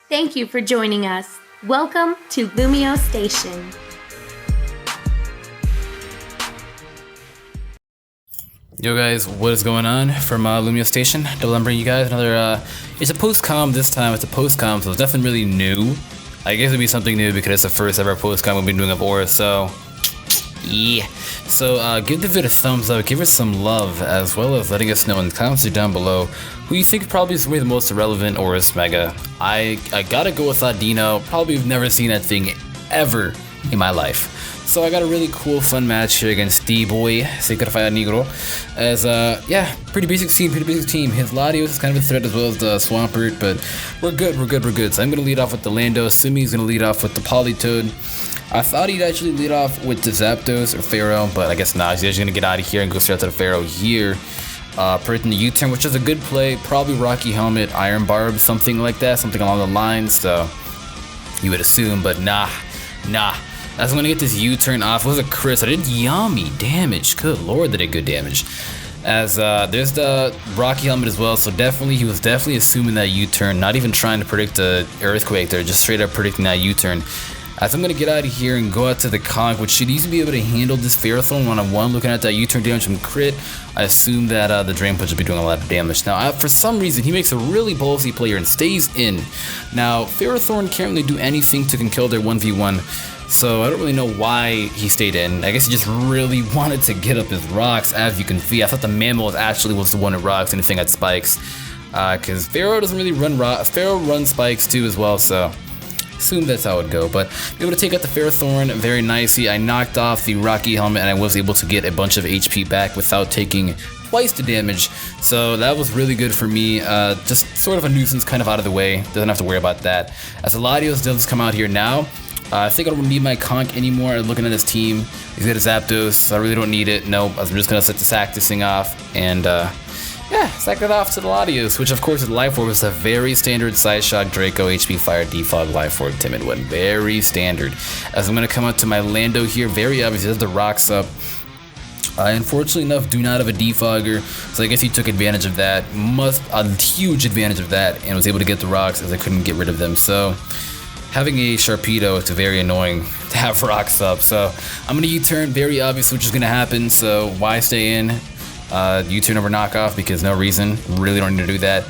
Thank you for joining us. Welcome to LumioseStation. Yo guys, what is going on from LumioseStation? I'm bringing you guys another, it's a post-com this time. It's a post-com, so it's definitely really new. I guess it'll be something new because it's the first ever post-com we've been doing of ORAS, so yeah. So give the video a thumbs up, give it some love, as well as letting us know in the comments down below who you think probably is the most relevant ORAS mega. I gotta go with Ladino. Probably have never seen that thing ever in my life. So I got a really cool, fun match here against D-Boy, SacredFireNegro. As, yeah, pretty basic team. His Latios is kind of a threat as well as the Swampert, but we're good. So I'm going to lead off with the Lando. Sumi's going to lead off with the Politoed. I thought he'd actually lead off with the Zapdos or Pharaoh, but I guess not. He's actually going to get out of here and go straight to the Pharaoh here. Predicting the Heatran, which is a good play. Probably Rocky Helmet, Iron Barb, something like that. Something along the lines, so you would assume, but nah. As I'm gonna get this U-turn off. It was a crit. I did yummy damage. Good lord, that did good damage. As there's the Rocky Helmet as well, so he was definitely assuming that U-turn, not even trying to predict the earthquake there, just straight up predicting that U-turn. As I'm gonna get out of here and go out to the Conch, which should easily be able to handle this Ferrothorn one-on-one. Looking at that U-turn damage from crit, I assume that the Drain Punch will be doing a lot of damage. Now, for some reason, he makes a really ballsy player and stays in. Now, Ferrothorn can't really do anything to kill their 1v1. So I don't really know why he stayed in. I guess he just really wanted to get up his rocks, as you can see. I thought the Mammal actually was the one who rocks anything at spikes. Because Pharaoh doesn't really run rocks. Pharaoh runs spikes too as well, so assume that's how it would go. But be able to take out the Ferrothorn very nicely. I knocked off the Rocky Helmet and I was able to get a bunch of HP back without taking twice the damage. So that was really good for me. Just sort of a nuisance kind of out of the way. Doesn't have to worry about that. As the Latios does come out here now, I think I don't need my Conch anymore. Looking at his team, he's got a Zapdos. I really don't need it. Nope, I'm just gonna set the sack this thing off and yeah, sack it off to the Latios, which of course with Life Orb is a very standard Side Shock, Draco, HP Fire, Defog, Life Orb, Timid one. Very standard. As I'm gonna come out to my Lando here, very obvious, he has the rocks up. I unfortunately enough do not have a defogger, so I guess he took advantage of that. A huge advantage of that, and was able to get the rocks as I couldn't get rid of them. So having a Sharpedo, it's very annoying to have rocks up. So I'm gonna U-turn, very obvious which is gonna happen. So why stay in? U-turn over knockoff because no reason. Really don't need to do that.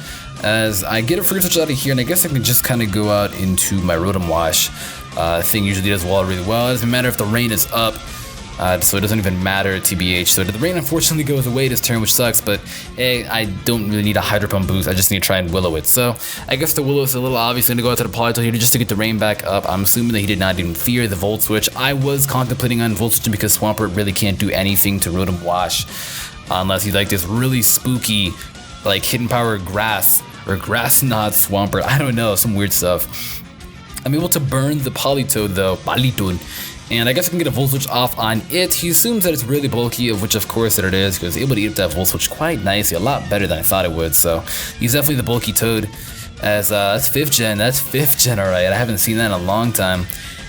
As I get a free switch out of here, and I guess I can just kind of go out into my Rotom Wash. Thing usually does wall really well. It doesn't matter if the rain is up. So it doesn't even matter TBH. So the rain unfortunately goes away this turn, which sucks, but hey, I don't really need a Hydro Pump boost. I just need to try and Willow it. So I guess the Willow is a little obvious. I'm gonna go out to the Politoed here just to get the rain back up. I'm assuming that he did not even fear the Volt Switch. I was contemplating on Volt Switching because Swampert really can't do anything to Rotom Wash unless he's like this really spooky, like hidden power grass or grass knot Swampert. I don't know, some weird stuff. I'm able to burn the Politoed though, and I guess I can get a Volt Switch off on it. He assumes that it's really bulky, of which of course that it is. He was able to eat up that Volt Switch quite nicely, a lot better than I thought it would. So he's definitely the bulky Toad. As that's 5th gen, alright. I haven't seen that in a long time.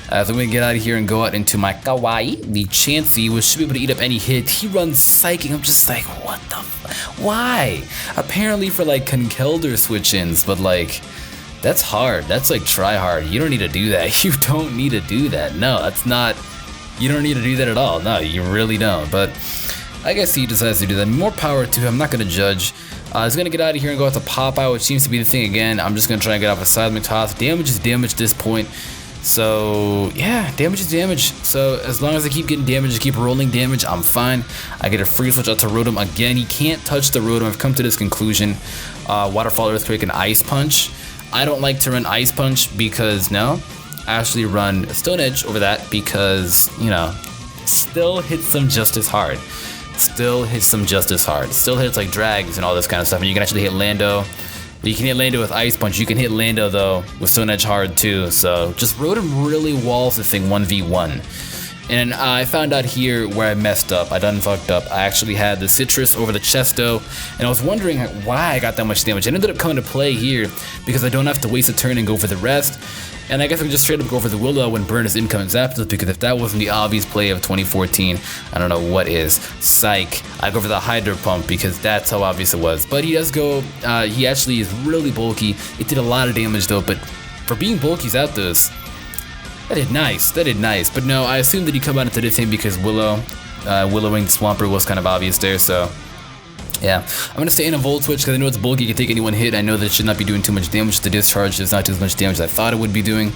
So I'm gonna get out of here and go out into my Kawaii, the Chansey, which should be able to eat up any hit. He runs Psychic. I'm just like, what the why? Apparently for like Conkeldurr switch-ins, but like, that's hard. That's like try hard. You don't need to do that. You don't need to do that. No, that's not. You don't need to do that at all. No, you really don't. But I guess he decides to do that. More power to him. I'm not going to judge. He's going to get out of here and go out to Popeye, which seems to be the thing again. I'm just going to try and get off a Seismic Toss. Damage is damage at this point. So yeah, damage is damage. So as long as I keep getting damage, I keep rolling damage, I'm fine. I get a free switch out to Rotom again. He can't touch the Rotom. I've come to this conclusion. Waterfall, Earthquake, and Ice Punch. I don't like to run Ice Punch because, no, I actually run Stone Edge over that because, you know, still hits them just as hard. Still hits like Drags and all this kind of stuff. And you can actually hit Lando. You can hit Lando with Ice Punch. You can hit Lando, though, with Stone Edge hard, too. So just Rotom really walls the thing 1v1. And I found out here where I messed up. I done fucked up. I actually had the Citrus over the Chesto, and I was wondering why I got that much damage. It ended up coming to play here because I don't have to waste a turn and go for the rest. And I guess I can just straight up go for the Willow when burn is incoming Zapdos, because if that wasn't the obvious play of 2014, I don't know what is. Psych. I go for the Hydro Pump because that's how obvious it was. But he does go, he actually is really bulky. It did a lot of damage though, but for being bulky Zapdos, that did nice. But no, I assumed that he'd come out into this thing because Willowing Swampert was kind of obvious there, so yeah. I'm gonna stay in a Volt Switch because I know it's bulky, it can take any one hit. I know that it should not be doing too much damage. The discharge does not do as much damage as I thought it would be doing,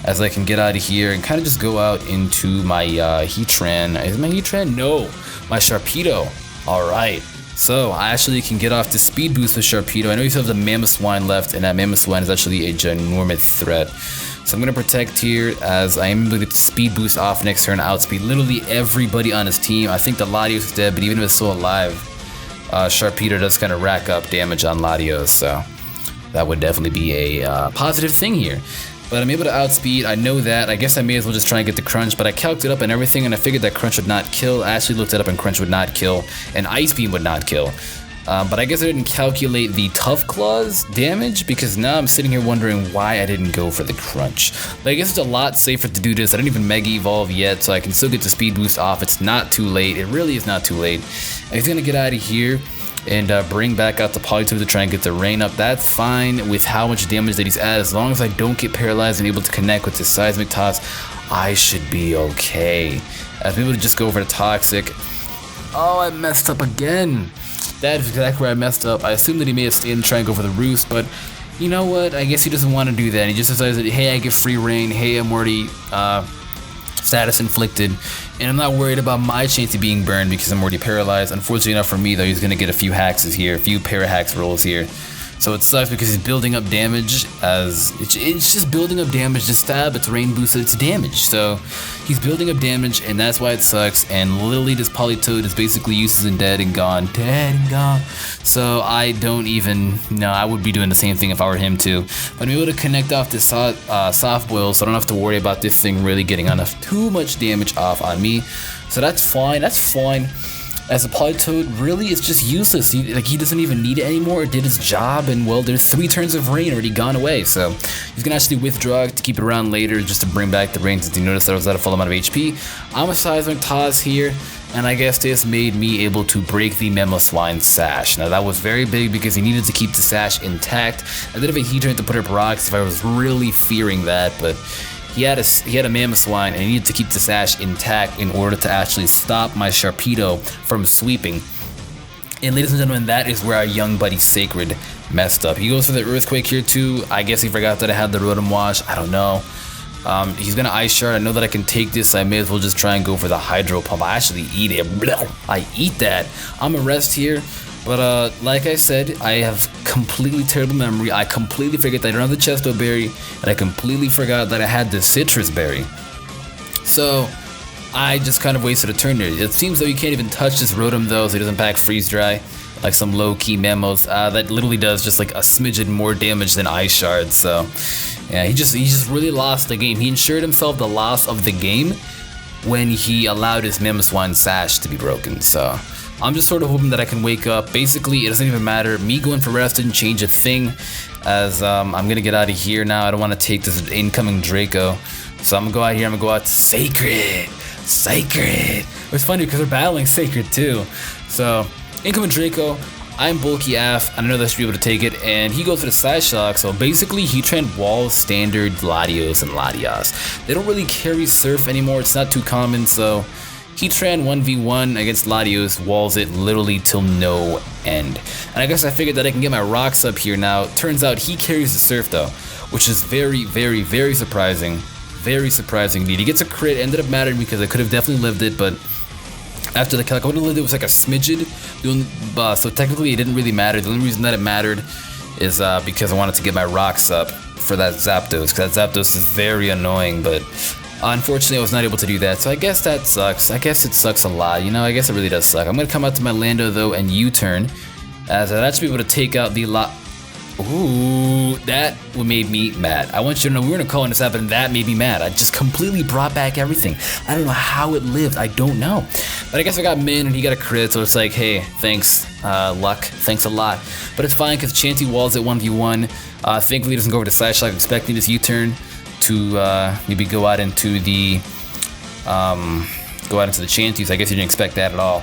as I can get out of here and kind of just go out into my Heatran. Is it my Heatran? No, my Sharpedo. Alright, so I actually can get off the speed boost with Sharpedo. I know you still have the Mamoswine left, and that Mamoswine is actually a ginormous threat. So I'm going to protect here as I am able to get the speed boost off next turn, outspeed literally everybody on his team. I think the Latios is dead, but even if it's still alive, Sharpedo does kind of rack up damage on Latios, so that would definitely be a positive thing here. But I'm able to outspeed, I know that. I guess I may as well just try and get the Crunch, but I calced it up and everything, and I figured that Crunch would not kill. I actually looked it up and Crunch would not kill, and Ice Beam would not kill. But I guess I didn't calculate the Tough Claws damage, because now I'm sitting here wondering why I didn't go for the Crunch. But I guess it's a lot safer to do this. I didn't even Mega Evolve yet, so I can still get the Speed Boost off. It's not too late. It really is not too late. I'm just gonna get out of here and bring back out the Politoed to try and get the Rain up. That's fine with how much damage that he's at. As long as I don't get paralyzed and able to connect with his Seismic Toss, I should be okay. I'll be able to just go for the Toxic. Oh, I messed up again. That is exactly where I messed up. I assumed that he may have stayed and try and go for the Roost, but you know what? I guess he doesn't want to do that. He just decides that, hey, I get free reign. Hey, I'm already status inflicted, and I'm not worried about my chance of being burned because I'm already paralyzed. Unfortunately enough for me, though, he's going to get a few hacks here, a few para-hacks rolls here. So it sucks because he's building up damage as it's just building up damage to stab, it's rain boost, it's damage. So he's building up damage, and that's why it sucks. And literally this Politoed is basically useless and dead and gone. So I don't even know. I would be doing the same thing if I were him too. But I'm able to connect off this soft boil, so I don't have to worry about this thing really getting enough too much damage off on me. So that's fine. That's fine. As a Politoed, really, it's just useless. He doesn't even need it anymore. It did its job, and well, there's 3 turns of rain already gone away. So he's gonna actually withdraw to keep it around later, just to bring back the rain since he noticed that I was at a full amount of HP. I'm a Seismic Toss here, and I guess this made me able to break the Mamoswine Sash. Now that was very big because he needed to keep the Sash intact. I did have a Heatran to put up rocks if I was really fearing that, but he had a Mamoswine, and he needed to keep the Sash intact in order to actually stop my Sharpedo from sweeping. And ladies and gentlemen, that is where our young buddy Sacred messed up. He goes for the Earthquake here too. I guess he forgot that I had the Rotom Wash. I don't know. He's gonna Ice Shard. I know that I can take this, so I may as well just try and go for the Hydro Pump. I actually eat it. I eat that. I'm a rest here. But like I said, I have completely terrible memory. I completely forget that I don't have the Chesto Berry, and I completely forgot that I had the Citrus Berry. So I just kind of wasted a turn there. It seems though you can't even touch this Rotom though, so he doesn't pack Freeze Dry like some low-key memos. That literally does just like a smidgen more damage than Ice Shard. So yeah, he just really lost the game. He ensured himself the loss of the game when he allowed his Mamoswine Sash to be broken. So I'm just sort of hoping that I can wake up. Basically, it doesn't even matter. Me going for rest didn't change a thing, as I'm going to get out of here now. I don't want to take this incoming Draco. So I'm going to go out here. I'm going to go out to Sacred. It's funny because they're battling Sacred too. So, incoming Draco. I'm bulky AF. I know that I should be able to take it. And he goes for the Side Shock. So basically, Heatran walls standard Latios and Latios. They don't really carry Surf anymore. It's not too common. So Heatran 1v1 against Latios walls it literally till no end. And I guess I figured that I can get my rocks up here now. Turns out he carries the Surf though, which is very, very, very surprising. Very surprising indeed. He gets a crit, ended up mattering because I could have definitely lived it, but after the calc, I would have lived it was like a smidgen. So technically it didn't really matter. The only reason that it mattered is because I wanted to get my rocks up for that Zapdos, because that Zapdos is very annoying, but unfortunately, I was not able to do that, so I guess that sucks. I guess it sucks a lot, you know, I guess it really does suck. I'm gonna come out to my Lando, though, and U-turn, as I'd actually be able to take out the Ooh, that made me mad. I want you to know we were gonna call this up, and that made me mad. I just completely brought back everything. I don't know how it lived, I don't know. But I guess I got Min, and he got a crit, so it's like, hey, thanks, luck, thanks a lot. But it's fine, because Chansey walls at 1v1. Thankfully, he doesn't go over to Side Shock, expecting this U-turn to maybe go out into the Chansey, so I guess you didn't expect that at all.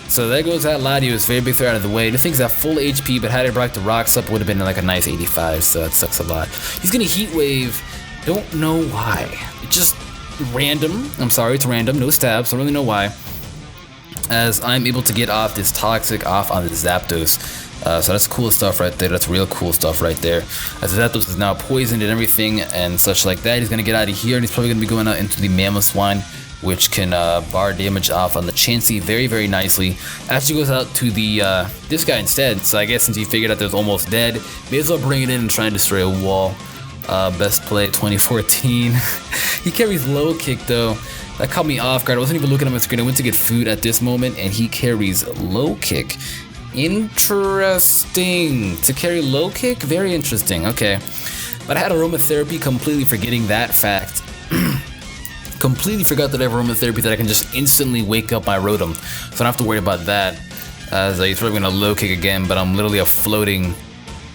So there goes that Latios, very big threat out of the way. This thing's at full HP, but had it brought the rocks up, would have been like a nice 85, so that sucks a lot. He's gonna Heat Wave, don't know why. It's just random, I'm sorry, it's random, no stabs, don't really know why. As I'm able to get off this Toxic off on the Zapdos. So that's cool stuff right there, that's real cool stuff right there. As the Zapdos is now poisoned and everything and such like that, he's gonna get out of here and he's probably gonna be going out into the Mamoswine, which can bar damage off on the Chansey very, very nicely. Actually goes out to the this guy instead, so I guess since he figured out that it was almost dead, may as well bring it in and try and destroy a wall. Best play 2014. He carries low kick though. That caught me off guard. I wasn't even looking at my screen. I went to get food at this moment and he carries low kick. Interesting. To carry low kick? Very interesting. Okay. But I had aromatherapy, completely forgetting that fact. Completely forgot that I have aromatherapy that I can just instantly wake up my Rotom. So I don't have to worry about that. As he's probably going to low kick again, but I'm literally a floating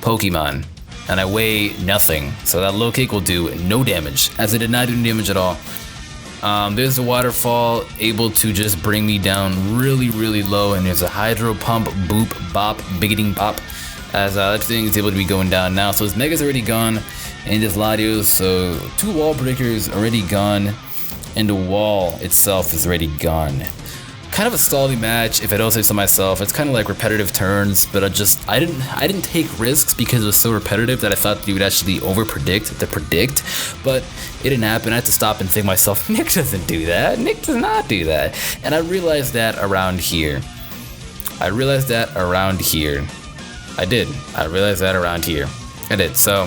Pokemon. And I weigh nothing. So that low kick will do no damage. As it did not do any damage at all. There's the waterfall, able to just bring me down really, really low. And there's a Hydro Pump, boop, bop, bigoting bop. As that thing is able to be going down now. So his Mega's already gone. And his Latios, so 2 wall breakers already gone. And the wall itself is already gone. Kind of a stalling match, if I don't say so myself. It's kind of like repetitive turns, but I didn't take risks because it was so repetitive that I thought you would actually over-predict to predict, but it didn't happen. I had to stop and think myself, Nick doesn't do that. Nick does not do that. And I realized that around here. I realized that around here. I did. I realized that around here. I did. So,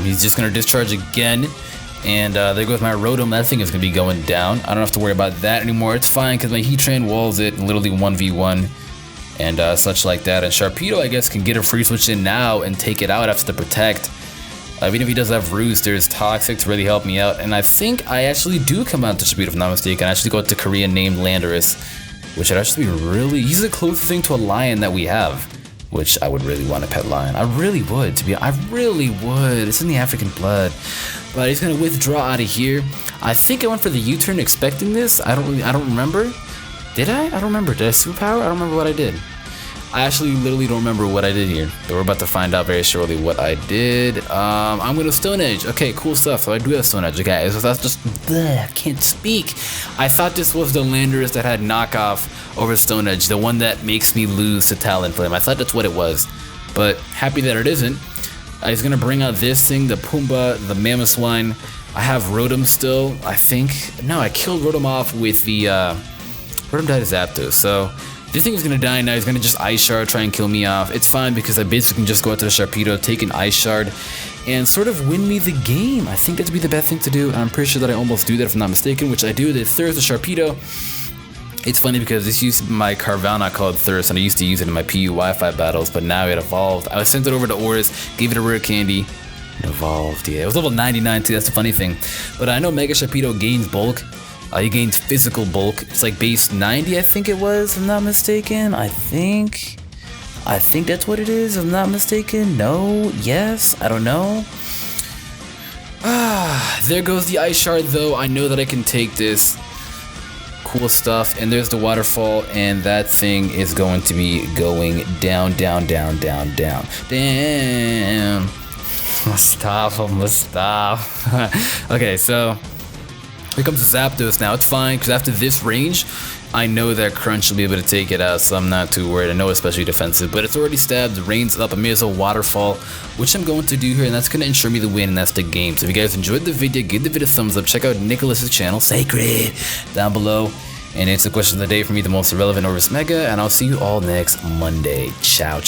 he's just gonna discharge again. And there goes my Rotom. That thing is going to be going down. I don't have to worry about that anymore. It's fine because my Heatran walls it literally 1v1 and such like that. And Sharpedo, I guess, can get a free switch in now and take it out after the Protect. Even if he does have Roost, there's Toxic to really help me out. And I think I actually do come out to Sharpedo, if I'm not mistaken. I actually go out to Korean named Landorus, which would actually be really... He's the closest thing to a lion that we have, which I would really want to pet lion. I really would, I really would. It's in the African blood. But he's gonna withdraw out of here. I think I went for the U-turn expecting this. I don't remember. Did I? I don't remember. Did I superpower? I don't remember what I did. I actually literally don't remember what I did here. But we're about to find out very shortly what I did. I'm gonna Stone Edge. Okay, cool stuff. So I do have Stone Edge. Okay, so that's just I can't speak. I thought this was the Landorus that had knockoff over Stone Edge, the one that makes me lose to Talonflame. I thought that's what it was. But happy that it isn't. He's gonna bring out this thing, the Pumbaa, the Mamoswine. I have Rotom still, I think. No, I killed Rotom off with the Rotom died as Zapdos. So this thing is gonna die now. He's gonna just Ice Shard, try and kill me off. It's fine because I basically can just go out to the Sharpedo, take an Ice Shard, and sort of win me the game. I think that'd be the best thing to do. And I'm pretty sure that I almost do that if I'm not mistaken, which I do. The Thirst, the Sharpedo. It's funny because this used to be my Carvanha called Thirst, and I used to use it in my PU Wi-Fi battles, but now it evolved. I sent it over to ORAS, gave it a rare candy, it evolved, yeah. It was level 99 too, that's the funny thing. But I know Mega Sharpedo gains bulk, he gains physical bulk. It's like base 90, I think it was, if I'm not mistaken. I think that's what it is, if I'm not mistaken. No, yes, I don't know. There goes the Ice Shard though. I know that I can take this. Cool stuff, and there's the waterfall, and that thing is going to be going down. Damn. Stop. Okay, so here comes the Zapdos now. It's fine, because after this range, I know that Crunch will be able to take it out, so I'm not too worried. I know it's especially defensive, but it's already stabbed, rains up, I may as well waterfall, which I'm going to do here, and that's going to ensure me the win, and that's the game. So if you guys enjoyed the video, give the video a thumbs up, check out Nicholas's channel, Sacred, down below, and answer the question of the day for me, the most irrelevant ORAS Mega, and I'll see you all next Monday. Ciao.